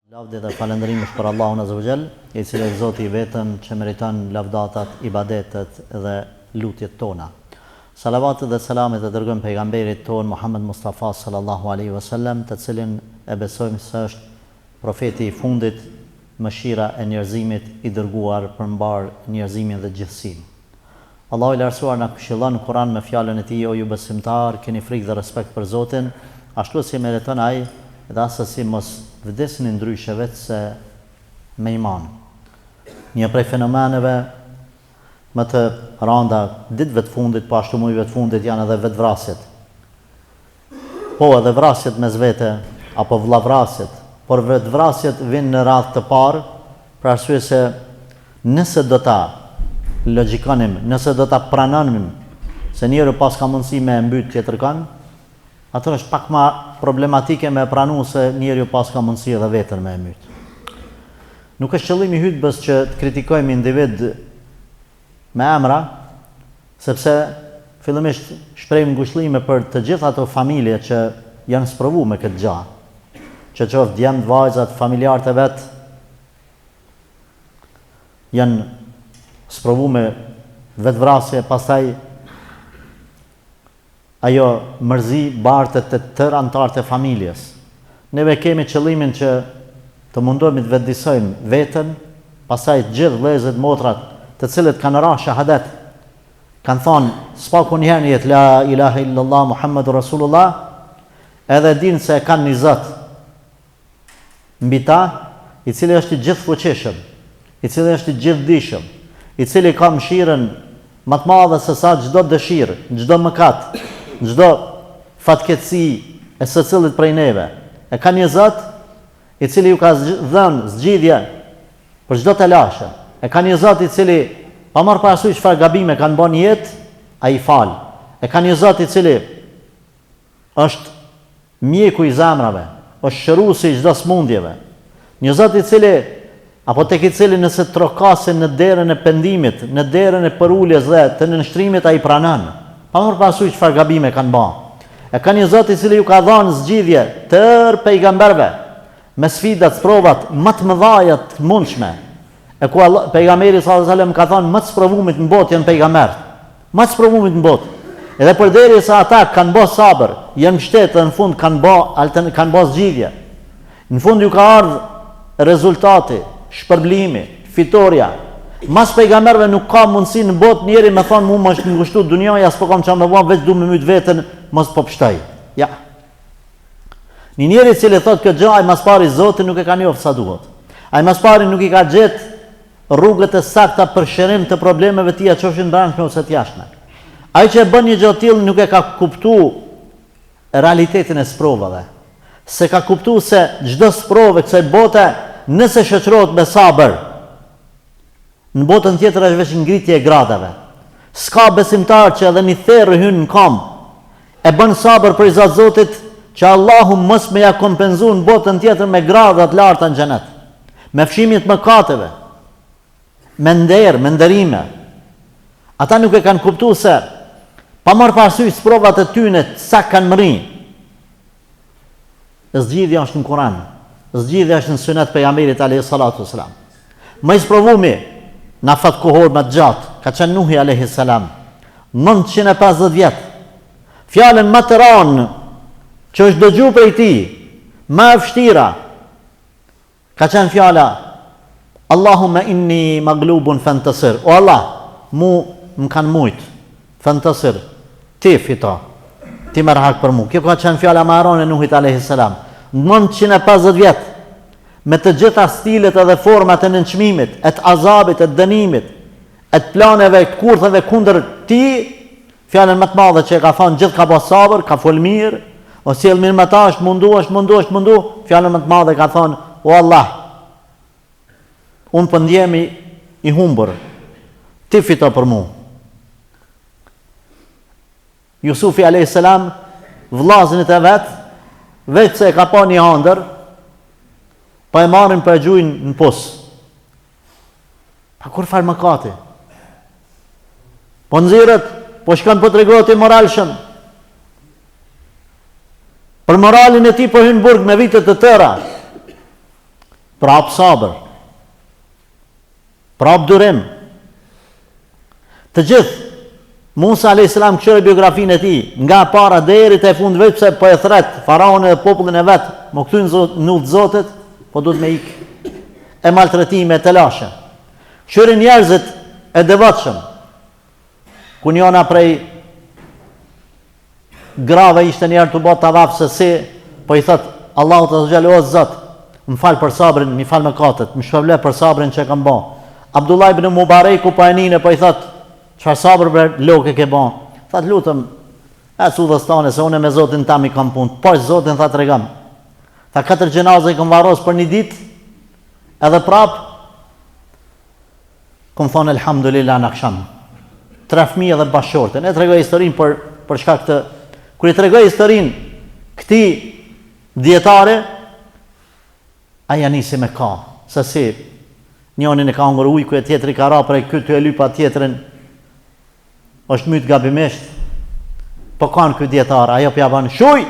Lavdi dhe falëndërimi është për Allahun Azza wa Jall, i cili është Zoti i vetëm që meriton lavdatat, ibadetet dhe lutjet tona. Salavatet dhe selamet e dërgojmë pejgamberit ton Muhammed Mustafa sallallahu alaihi wasallam, të cilin e besojmë se është profeti i fundit, mëshira e njerëzimit i dërguar për mbar njerëzimin dhe gjithësinë. Allahu i lartësuar na këshillon në Kur'an me fjalën e tij: "O ju besimtar, keni frikë dhe respekt për Zotin, ashtu si meriton ai, dhe asesi mos vdesni ndryshe vetë se me iman." Një prej fenomeneve më të randa ditëve të fundit, po ashtu mujve të fundit, janë edhe vetvrasjet. Po edhe vrasjet mes vete, apo vllavrasjet, por vetvrasjet vinë në radhë të parë, për arsye se nëse do ta logjikonim, nëse do ta pranonim se njeriu pas ka mundësi me mbyt tjetërkon, atër është pak ma problematike me pranu se njeriu pas ka mundësi edhe vetën me mbyt. Nuk është qëllimi i hutbës që të kritikojmë individ me emra, sepse fillimisht shprehim ngushëllime për të gjitha ato familje që janë sprovu me këtë gjë, që qoftë djemt, vajzat, familjarët e vet janë sprovu me vetvrasje, pastaj ajo mërzi bartet të tërë antarët e familjes. Neve kemi qëllimin që të mundohemi të vetëdijsojmë veten, pastaj të gjithë vëllezërit, motrat, të cilët kanë rënë shahadet, kanë thonë s'paku një herë në jetë la ilaha illallah Muhammedur Rasulullah, edhe dinë se kanë një Zot mbi ta, i cili është i gjithfuqishëm, i cili është i gjithdijshëm, i cili ka mëshirën më të madhe se sa çdo dëshirë, çdo mëkat, çdo fatkeqësi e secillit prej neve. E ka një Zot i cili ju ka dhënë zgjidhje për çdo të lashe. E ka një Zot i cili pa marrë parasysh çfarë gabime kanë bën në jetë, ai fal. E ka një Zot i cili është mjeku i zemrave, është shëruesi i çdo smundjeve. Një Zot i cili apo tek i cili nëse trokasin në derën e pendimit, në derën e përuljes dhe të nënshtrimit ai pranon. Pa marrë parasysh çfarë gabime kanë bën. E ka një Zot i cili ju ka dhënë zgjidhje tërë pejgamberëve me sfidat, provat më të mëdha të mundshme. E ku pejgamberi sallallahu alajhi wasallam ka thënë më të sprovumit në botë janë pejgamberët. Më të sprovumit në botë. Edhe përderisa ata kanë bë sabër, janë mbështetë në fund kanë bë zgjidhje. Në fund ju ka ardhur rezultati, shpërblimi, fitoria. Mas pejgamberëve nuk ka mundësi në botë njeri me thonë mu më është ngushtu dunjaja, s'po kam çfarë më bën, veç du me myt veten, mos po pshtoj. Ja. Një njeri i cili thotë këtë gjë, ai mas pari Zoti nuk e ka njohur sa duhet. Ai mas pari nuk i ka gjetë rrugët e sakta për shërim të problemeve të tija, qofshin brendshme ose të jashtme. Ai që e bën një gjë të tillë nuk e ka kuptuar realitetin e sprovave. Se ka kuptuar se çdo sprovë kësaj bote, nëse shoqërohet me sabër, në botën tjetër është vetëm ngritje e gradave. S'ka besimtar që edhe një therrë hyn në kom, e bën sabër për izat Zotit, që Allahu mos me ja kompenzu në botën tjetër me grada të larta në xhenet, me fshimjet mëkateve, me nder, me nderime. Ata nuk e kanë kuptuar se pa marrë parasysh provat e tyre sa kanë mri. Zgjidhja është në Kur'an, zgjidhja është në sunet pejgamberit alayhi salatu wasalam. Më i sprovumi në fat kohor më të gjatë ka qenë Nuhi alayhi salam, 950 vjet. Fjalën më të rëndë që është dëgjuar prej tij, më e vështira, ka qenë fjala Allahumma inni maghlubun fantasir. O Allah, më kanë mujt, fantasir, ti fito, ti merr hak për mua. Kjo ka qenë fjala më e rëndë e Nuhit alayhi salam. 950 vjet, me të gjitha stilet edhe format e nënçmimit, e të azabit, e të dënimit, e të planeve, të kurtheve kundër ti, fjalën më të madhe që e ka thënë gjithë ka bë sabër, ka fol mirë, o sjell mirë me ta, është mundu, fjalën më të madhe ka thënë: O Allah, unë po ndjemi i humbur, ti fito për mua. Jusufi alayhis salam, vllazënit e vet, veç se e ka pa një hëndër, pa e marrin për e gjujnë në pos. Pa kur farë mëkati? Po nxirret, po shkon po tregohet i moralshëm. Për moralin e tij po hyn burg me vite të tëra. prap sabër, prap durim. Të gjithë, Musa a.s. këshire biografinë e tij, nga para deri te fund vetë pse po e thret faraon dhe popullin e vet, mo kthyn në udhë Zotit, po duhet me ik e maltretime, të lashe. Këshire njerëzit e devotshëm, ku njona prej grave ishte njerë të botë tavaf se si, po i thot Allahu të xhallahu o Zot, më fal për sabrin, më fal mëkatet, më shpërblet për sabrin që kam bën. Abdullah ibn Mubareku po anine po i thot, çfarë sabër për lokë ke bën? Thot lutem, su dhastane se unë me Zotin tam i kam punë. Po Zotin tha tregam. Tha 4 gjenaze i kam varros për një ditë, edhe prap kom thonë elhamdulillah në akşam. 3 fëmijë dhe bashortën. E tregoj historinë për shkak të kur i tregoj historinë këtij dietare, aja nisi me ka, se si njonin e ka ngur ujku e tjetri ka ra prej këtë e lypa tjetrin, është mytë gabimisht, po kanë këtë djetar, ajo pja banë, shuj,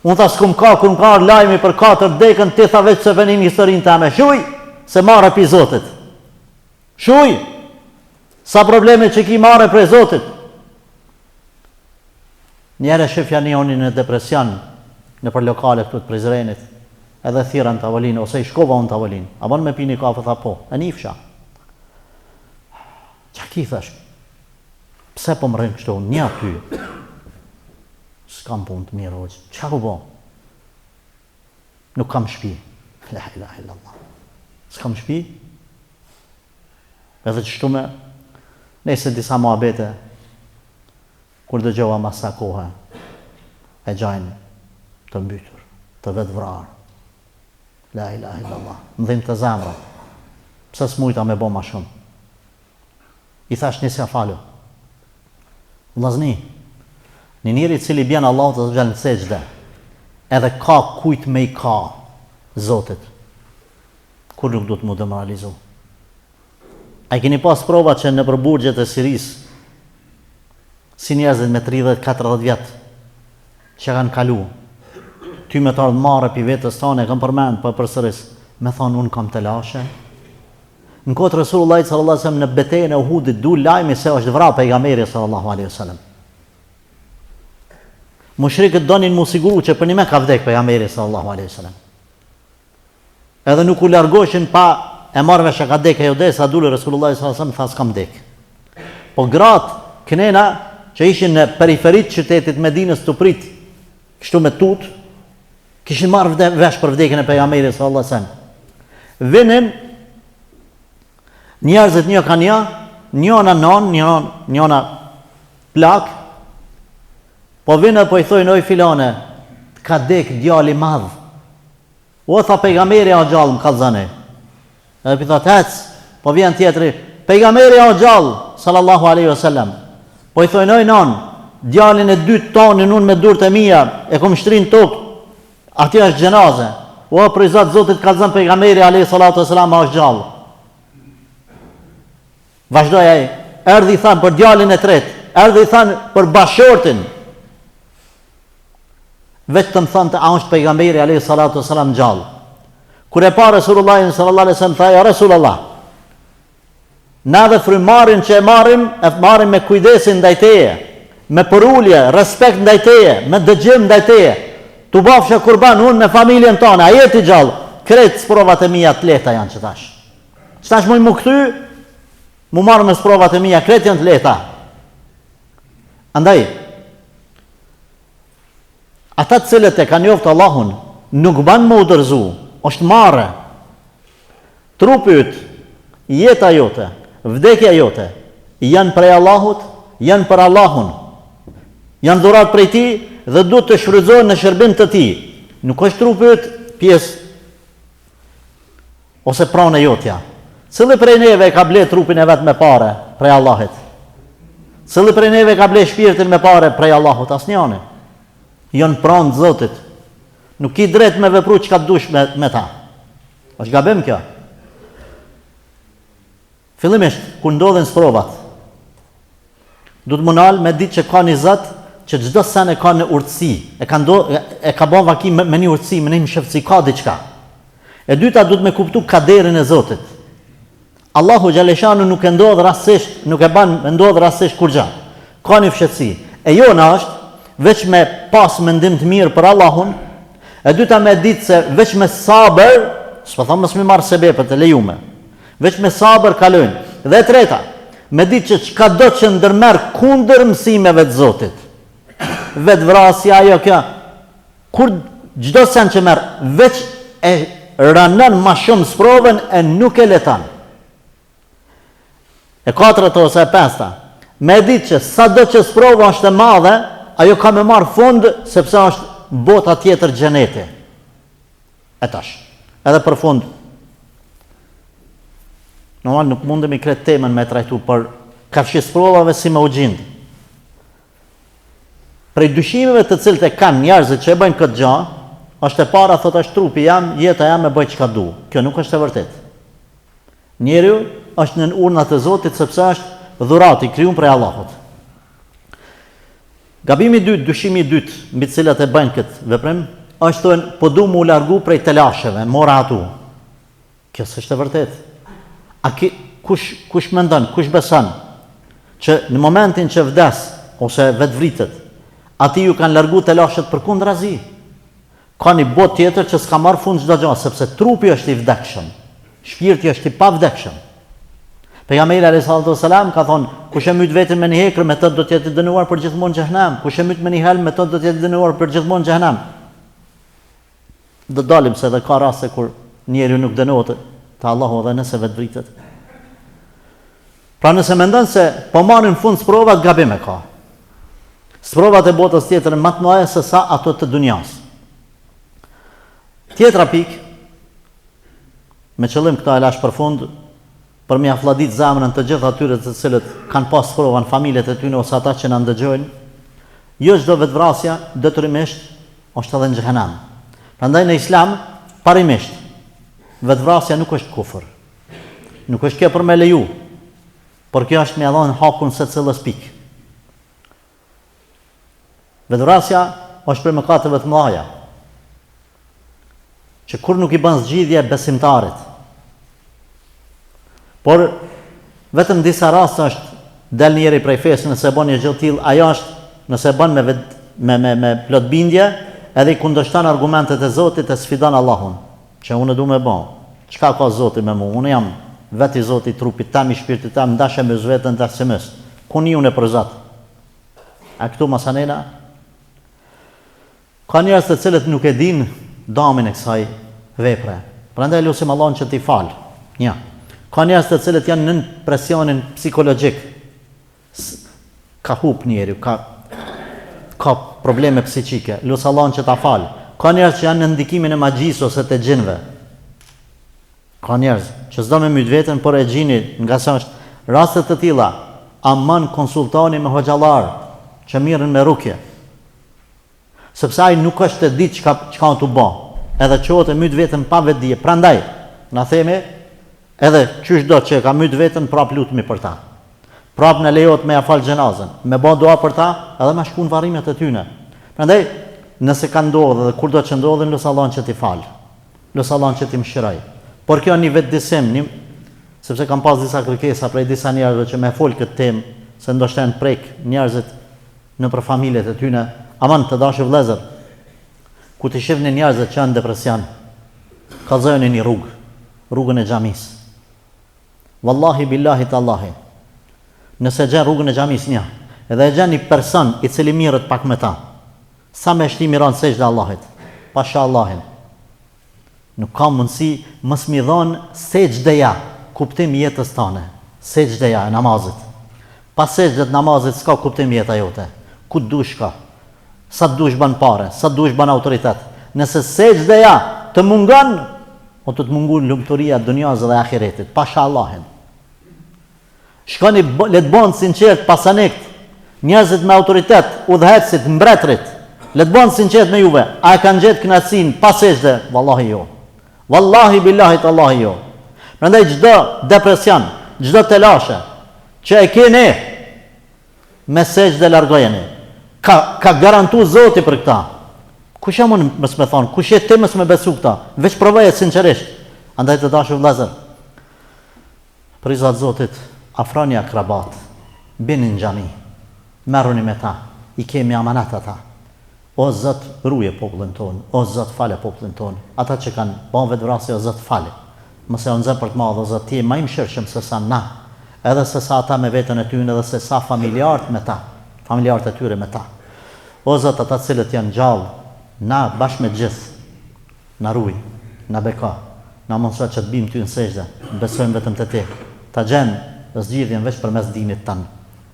unë tha s'kum ka, kur më ka lajmi për 4 dekën, ti tha veç se venin historinë tame, shuj, se marë për Zotit, shuj, sa probleme që ki marë për Zotit. Njere shifja njonin në depresion, në për lokale këtë të Prizrenit, edhe thira në tavolinë, ose i shkova unë tavolinë, a bon me pini kafe, tha po, e nifsha. Qa ki thash? Pse po më rënë kështu, një aty? S'kam punë të mirë, hoqë. Qa ku bo? Nuk kam shpi. La ilaha illallah. S'kam shpi? Edhe që shtu me, nese disa muhabete, kur dëgjova masa kohë, e gjajnë të mbytur, të vetë vrarë. La ilaha illallah. Më dhimë të zemra. Pse s'mujta me bo ma shumë? I thash nisja falu. Vllazni, një njeri cili bjen Allahu të zgjallë në sejdë, edhe ka kujt me i ka Zotit, kur nuk du të mu demoralizu. A i keni pas prova që në përburgjet e Siris, si njerëzit me 30-40 vjetë, që kanë kalu, ty me të ardhë marë për vetës tane, kam përmend për përsëris, me thonë unë kam të lashe. Në kotë Resulullah sallallahu alaihi wasallam në betejën e Uhudit du lajmi se është vrarë pejgamberi sallallahu alaihi wasallam. Mushrikët donin mu siguru që për një me ka vdek pejgamberi sallallahu alaihi wasallam. Edhe nuk u largoshin pa e marrë vesh ka dek e jode, sa dule Resulullah sallallahu alaihi wasallam tha s'kam dek. Po gratë kënena që ishin në periferit qytetit Medinës të prit, kështu me tut, kishin marrë vesh për vdekjen e pejgamberit sallallahu alaihi wasallam. Vinin njerëzit një ka njona non, njona plak, po vinë po i thojnë oj filane, ka dek djali madh. O tha pejgamberi o gjallë më kallzane. Edhe pitha të hec, po vjen tjetri, pejgamberi o gjallë, sallallahu alaihi wasallam. Po i thojnë oj non, djalin e 2 tonin unë me durët e mija, e kom shtrin tokë, atje është gjenaze. O për i zatë Zotit kallzan pejgamberi alaihi salatu wasallam o gjallë. Vazhdoj ai, erdhi i thanë për djalin e tretë, erdhi i thanë për bashortin. Vetëm thanë të a është pejgamberi alayhi salatu wasalam gjallë. Kur e pa Resulullah sallallahu alaihi wasallam tha ja Resulullah, na dhe frymarrin që e marrim me kujdesin ndaj teje, me përulje, respekt ndaj teje, me dëgjim ndaj teje. Tu bafsha kurban unë me familjen tonë, a jeti gjallë? Kretë sprovat e mia të lehta janë që tash. Që tash mu kthy, mu marrë me sprovat e mia, kretë janë të lehta. Andaj, ata të cilët e kanë njoftë Allahun, nuk banë më udërzu, është marrë. Trupi yt, jeta jote, vdekja jote, janë prej Allahut, janë për Allahun. Janë dhurat prej ti dhe du të shfrytëzohen në shërbim të ti. Nuk është trupi yt pjesë ose pranë e jotja. Cili prej neve ka ble trupin e vetë me pare prej Allahit? Cili prej neve ka ble shpirtin me pare prej Allahut? Asnjani. Janë pranë Zotit. Nuk i drejt me vepru që ka dush me ta. Është gabim kjo. Fillimisht, kur ndodhen sprovat, du të munal me ditë që ka një Zot që çdo sen e ka në urtësi, e ka bon vakim me një urtësi, me një shëftësi, ka diçka. E dyta duhet me kuptu kaderin e Zotit. Allahu Gjaleshanu nuk e ndodh rastësisht, nuk e ban me ndodh rastësisht kur gja. Ka një fshetësi. E jona është veç me pas mendim të mirë për Allahun, e dyta me ditë se veç me sabër, s'po them mos më marr sebepet e lejume. Veç me sabër kalojnë. Dhe e treta, me ditë që çka do që ndërmerr kundër mësimeve të Zotit. Vetë vrasja ajo kjo. Kur çdo sen që merr veç e rënën ma shumë sprovën e nuk e letan. E katërta ose e pesta, me ditë që sa do që sprova është e madhe, ajo ka me marë fund sepse është bota tjetër xheneti. E tash, edhe për fund, normal nuk mundemi kretë temën me trajtu për kafshi sprovave si me u gjindë. Prej dyshimeve të cilët e kanë njerëzit që e bëjnë këtë gjë, është e para, thot është trupi jam, jeta jam e bëj çka du. Kjo nuk është e vërtet. Njeriu është në urnat e Zotit sepse është dhurati krijuar prej Allahut. Gabimi i dytë, dyshimi i dytë, mbi të cilat e bëjnë këtë veprim, është thonë po du mu largu prej të lasheve, mora atu. Kjo s'është e vërtet. Kush mendon, kush beson që në momentin që vdes ose vetvritet, ati ju kanë largu të lashet përkundrazi. Ka një botë tjetër që s'ka marrë fund çdo gjë, sepse trupi është i vdekshëm, shpirti është i pavdekshëm. Pejgamberi alayhis salam ka thonë, kush e myt veten me një hekër, me të do të jetë dënuar për gjithmonë në xhenem. Kush e myt me një helm, me të do të jetë dënuar për gjithmonë në xhenem. Do dalim se edhe ka raste kur njeriu nuk dënohet te Allahu dhe nëse vetvritet. Pra nëse mendon se po marrin fund sprovat, gabim e ka. Sprovat e botës tjetër më të mëdha se sa ato të dunjas. Tjetra pikë, me qëllim këta e lash për fund, për me afladit zemrën të gjithë atyre të cilët kanë pas sprova në familjet e tyre ose ata që na ndëgjojnë, jo çdo vetvrasja detyrimisht është edhe në xhenem. Prandaj në Islam, parimisht, vetvrasja nuk është kufër. Nuk është kjo për me leju, por kjo është me dhënë hakun secilës pikë. Vetvrasja është për mëkateve të mëdha, që kur nuk i bën zgjidhje besimtarit. Por vetëm disa raste është del njëri prej fesë nëse bën një gjë të tillë, ajo është nëse bën me plot bindje, edhe i kundërshton argumentet e Zotit e sfidon Allahun, që unë du me bën. Çka ka Zoti me mua? Unë jam vetë i Zotit trupit tam, i shpirtit tam, ndashem me vetën dasëmës. Ku ni unë për Zot? A këtu masanena? Ka njerëz të cilët nuk e dinë damin e kësaj vepre. Prandaj lutim Allahun që t'i fal. Ja. Ka njerëz të cilët janë në presionin psikologjik. Ka hup njeriu, ka probleme psiqike. Lut Allahun që ta fal. Ka njerëz që janë në ndikimin e magjisë ose të xhinëve. Ka njerëz që s'do me myt veten, por e xhini, nga sa është raste të tilla, aman konsultoni me hoxhallar që mirën me rukje. Sepse ai nuk është e ditë çka t'u bë. Edhe qohet e myt veten pa vetdije. Prandaj, na themi, edhe qysh do që ka myt veten, prap lutemi për ta. Prap në lejohet me ja fal xhenazën, me bë dua për ta, edhe me shkuën varrimet e tyre. Prandaj, nëse ka ndodhur dhe kur do të ndodhin, lut Allahun që t'i fal. Lut Allahun që t'i mëshiroj. Por kjo një vetdisim, sepse kam pas disa kërkesa prej disa njerëzve që më fol këtë temë, se ndoshta janë prek njerëzit në për familjet e tyre. Aman të dashur vëllezër, ku të shihni njerëzit që janë depresion, kallzojeni një rrugën e xhamis. Wallahi billahi tallahi. Nëse gjen rrugën e xhamis një, edhe e gjen një person i cili mirret pak me ta, sa më shtimi ran sejdë Allahit, pasha Allahin. Nuk ka mundësi mos mi dhon sejdëja, kuptim jetës tane, sejdëja e namazit. Pas sejdës namazit s'ka kuptim jeta jote. Ku dush ka? Sa dush ban pare, sa dush ban autoritet. Nëse sejdëja të mungon, o të mungon lumturia dunjas dhe ahiretit, pasha Allahin. Shkoni le të bëni sinqert pasanekt, njerëzit me autoritet, udhëhecit, mbretërit, le të bëni sinqert me juve. A e kanë gjetë kënaqësinë pas sejdë? Wallahi jo. Wallahi billahi tallahi jo. Prandaj çdo depresion, çdo telashe që e keni me sejdë largojeni. Ka garantu Zoti për këta. Kush jam unë mos më thon, kush je ti mos më besu këta? Veç provoje sinqerisht. Andaj të dashur vëllezër, për izat Zotit, afroni akrabat, bini në xhami, merruni me ta, i kemi amanat ata. O Zot, ruje popullin ton, o Zot, fale popullin ton. Ata që kanë bën vetvrasje, o Zot, fale. Mëse o nxjerr për të madh, o Zot, ti je më i mëshirshëm se sa na, edhe se sa ata me veten e tyre, edhe se sa familjarët me ta, familjarët e tyre me ta. O Zot, ata cilët janë gjallë, na bashkë me gjithë, na ruaj, na beka, na mundso që të bim ty në sejdë, besojmë vetëm te ti. Ta gjenë zgjidhjen veç përmes dinit tanë.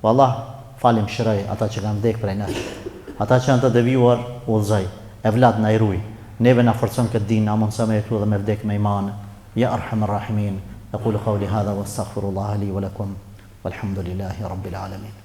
Wallah, falim shiroj ata që kanë vdekur prej nesh. Ata që janë të devijuar, udhëzoj. Evlad na i ruaj. Neve na forcon këtë din, na mundso me jetu dhe me vdek me iman. Ya arhamar rahimin. Aqulu qawli hadha wastaghfirullaha li wa lakum. Walhamdulillahi rabbil alamin.